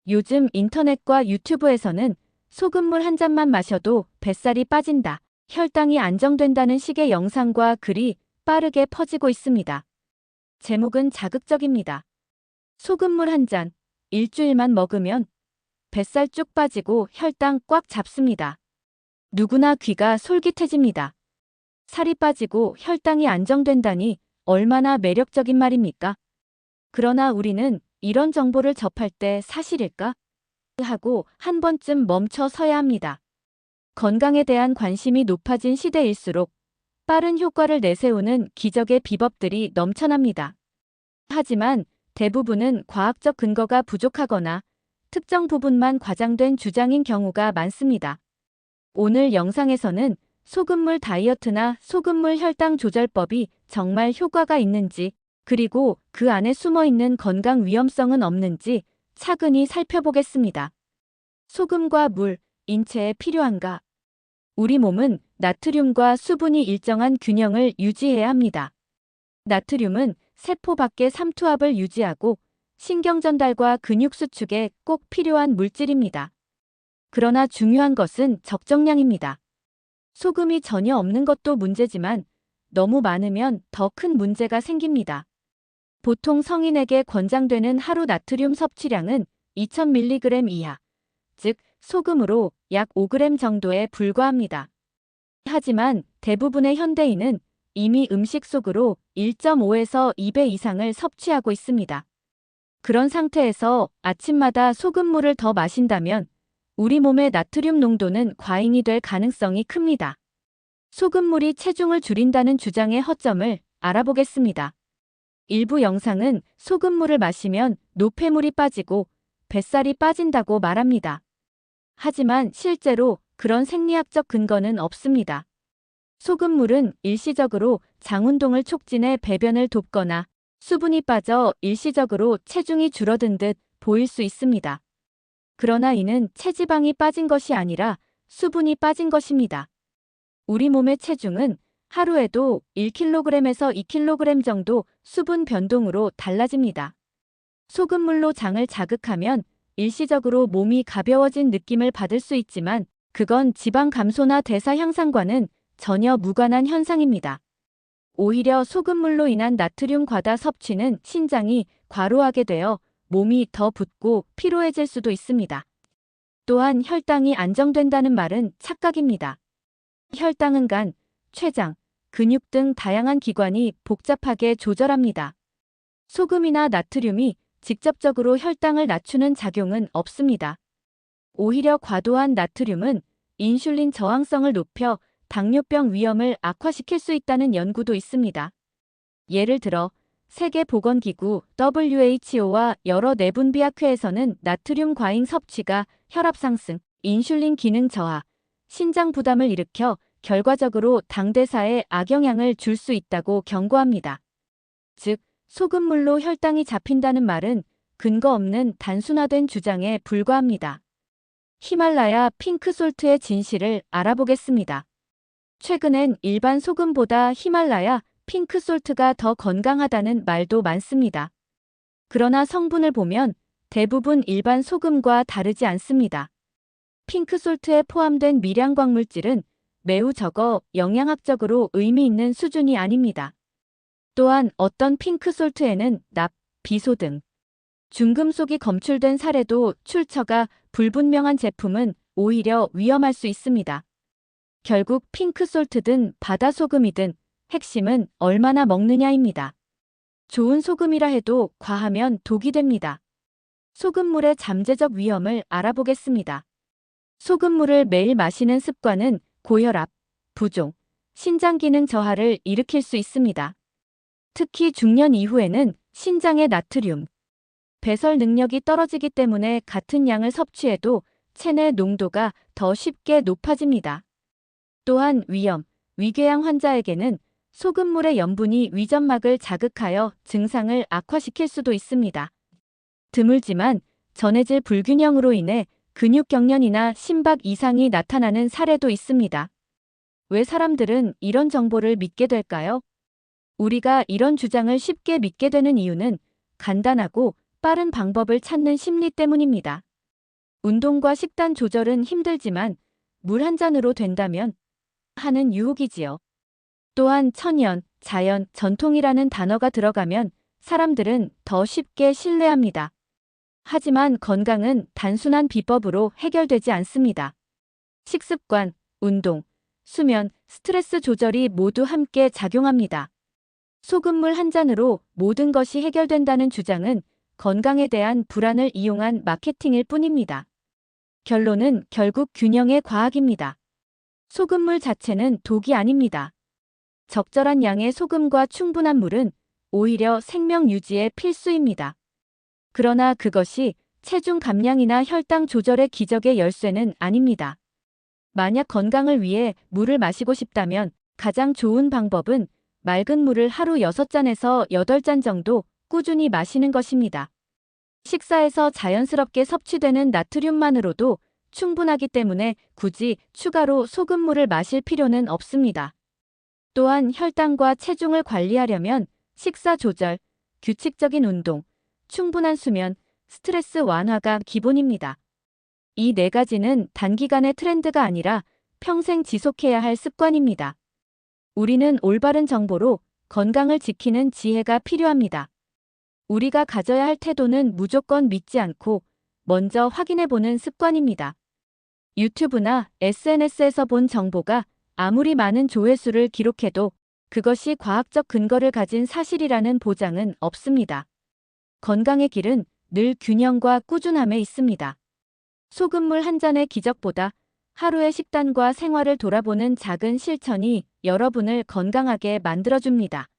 요즘 인터넷과 유튜브에서는 소금물 한 잔만 마셔도 뱃살이 빠진다, 혈당이 안정된다는 식의 영상과 글이 빠르게 퍼지고 있습니다. 제목은 자극적입니다. 소금물 한 잔, 일주일만 먹으면 뱃살 쭉 빠지고 혈당 꽉 잡습니다. 누구나 귀가 솔깃해집니다. 살이 빠지고 혈당이 안정된다니 얼마나 매력적인 말입니까? 그러나 우리는 이런 정보를 접할 때 사실일까? 하고 한 번쯤 멈춰 서야 합니다. 건강에 대한 관심이 높아진 시대일수록 빠른 효과를 내세우는 기적의 비법들이 넘쳐납니다. 하지만 대부분은 과학적 근거가 부족하거나 특정 부분만 과장된 주장인 경우가 많습니다. 오늘 영상에서는 소금물 다이어트나 소금물 혈당 조절법이 정말 효과가 있는지, 그리고 그 안에 숨어있는 건강 위험성은 없는지 차근히 살펴보겠습니다. 소금과 물, 인체에 필요한가? 우리 몸은 나트륨과 수분이 일정한 균형을 유지해야 합니다. 나트륨은 세포 밖의 삼투압을 유지하고 신경 전달과 근육 수축에 꼭 필요한 물질입니다. 그러나 중요한 것은 적정량입니다. 소금이 전혀 없는 것도 문제지만 너무 많으면 더 큰 문제가 생깁니다. 보통 성인에게 권장되는 하루 나트륨 섭취량은 2000mg 이하, 즉 소금으로 약 5g 정도에 불과합니다. 하지만 대부분의 현대인은 이미 음식 속으로 1.5에서 2배 이상을 섭취하고 있습니다. 그런 상태에서 아침마다 소금물을 더 마신다면 우리 몸의 나트륨 농도는 과잉이 될 가능성이 큽니다. 소금물이 체중을 줄인다는 주장의 허점을 알아보겠습니다. 일부 영상은 소금물을 마시면 노폐물이 빠지고 뱃살이 빠진다고 말합니다. 하지만 실제로 그런 생리학적 근거는 없습니다. 소금물은 일시적으로 장운동을 촉진해 배변을 돕거나 수분이 빠져 일시적으로 체중이 줄어든 듯 보일 수 있습니다. 그러나 이는 체지방이 빠진 것이 아니라 수분이 빠진 것입니다. 우리 몸의 체중은 하루에도 1kg에서 2kg 정도 수분 변동으로 달라집니다. 소금물로 장을 자극하면 일시적으로 몸이 가벼워진 느낌을 받을 수 있지만 그건 지방 감소나 대사 향상과는 전혀 무관한 현상입니다. 오히려 소금물로 인한 나트륨 과다 섭취는 신장이 과로하게 되어 몸이 더 붓고 피로해질 수도 있습니다. 또한 혈당이 안정된다는 말은 착각입니다. 혈당은 간, 췌장, 근육 등 다양한 기관이 복잡하게 조절합니다. 소금이나 나트륨이 직접적으로 혈당을 낮추는 작용은 없습니다. 오히려 과도한 나트륨은 인슐린 저항성을 높여 당뇨병 위험을 악화시킬 수 있다는 연구도 있습니다. 예를 들어 세계보건기구 WHO와 여러 내분비학회에서는 나트륨 과잉 섭취가 혈압 상승, 인슐린 기능 저하, 신장 부담을 일으켜 결과적으로 당대사에 악영향을 줄 수 있다고 경고합니다. 즉, 소금물로 혈당이 잡힌다는 말은 근거 없는 단순화된 주장에 불과합니다. 히말라야 핑크솔트의 진실을 알아보겠습니다. 최근엔 일반 소금보다 히말라야 핑크솔트가 더 건강하다는 말도 많습니다. 그러나 성분을 보면 대부분 일반 소금과 다르지 않습니다. 핑크솔트에 포함된 미량 광물질은 매우 적어 영양학적으로 의미 있는 수준이 아닙니다. 또한 어떤 핑크솔트에는 납, 비소 등 중금속이 검출된 사례도 출처가 불분명한 제품은 오히려 위험할 수 있습니다. 결국 핑크솔트든 바다소금이든 핵심은 얼마나 먹느냐입니다. 좋은 소금이라 해도 과하면 독이 됩니다. 소금물의 잠재적 위험을 알아보겠습니다. 소금물을 매일 마시는 습관은 고혈압, 부종, 신장 기능 저하를 일으킬 수 있습니다. 특히 중년 이후에는 신장의 나트륨, 배설 능력이 떨어지기 때문에 같은 양을 섭취해도 체내 농도가 더 쉽게 높아집니다. 또한 위염, 위궤양 환자에게는 소금물의 염분이 위점막을 자극하여 증상을 악화시킬 수도 있습니다. 드물지만 전해질 불균형으로 인해 근육경련이나 심박 이상이 나타나는 사례도 있습니다. 왜 사람들은 이런 정보를 믿게 될까요? 우리가 이런 주장을 쉽게 믿게 되는 이유는 간단하고 빠른 방법을 찾는 심리 때문입니다. 운동과 식단 조절은 힘들지만 물 한 잔으로 된다면 하는 유혹이지요. 또한 천연, 자연, 전통이라는 단어가 들어가면 사람들은 더 쉽게 신뢰합니다. 하지만 건강은 단순한 비법으로 해결되지 않습니다. 식습관, 운동, 수면, 스트레스 조절이 모두 함께 작용합니다. 소금물 한 잔으로 모든 것이 해결된다는 주장은 건강에 대한 불안을 이용한 마케팅일 뿐입니다. 결론은 결국 균형의 과학입니다. 소금물 자체는 독이 아닙니다. 적절한 양의 소금과 충분한 물은 오히려 생명 유지에 필수입니다. 그러나 그것이 체중 감량이나 혈당 조절의 기적의 열쇠는 아닙니다. 만약 건강을 위해 물을 마시고 싶다면 가장 좋은 방법은 맑은 물을 하루 6잔에서 8잔 정도 꾸준히 마시는 것입니다. 식사에서 자연스럽게 섭취되는 나트륨만으로도 충분하기 때문에 굳이 추가로 소금물을 마실 필요는 없습니다. 또한 혈당과 체중을 관리하려면 식사 조절, 규칙적인 운동, 충분한 수면, 스트레스 완화가 기본입니다. 이 네 가지는 단기간의 트렌드가 아니라 평생 지속해야 할 습관입니다. 우리는 올바른 정보로 건강을 지키는 지혜가 필요합니다. 우리가 가져야 할 태도는 무조건 믿지 않고 먼저 확인해보는 습관입니다. 유튜브나 SNS에서 본 정보가 아무리 많은 조회수를 기록해도 그것이 과학적 근거를 가진 사실이라는 보장은 없습니다. 건강의 길은 늘 균형과 꾸준함에 있습니다. 소금물 한 잔의 기적보다 하루의 식단과 생활을 돌아보는 작은 실천이 여러분을 건강하게 만들어줍니다.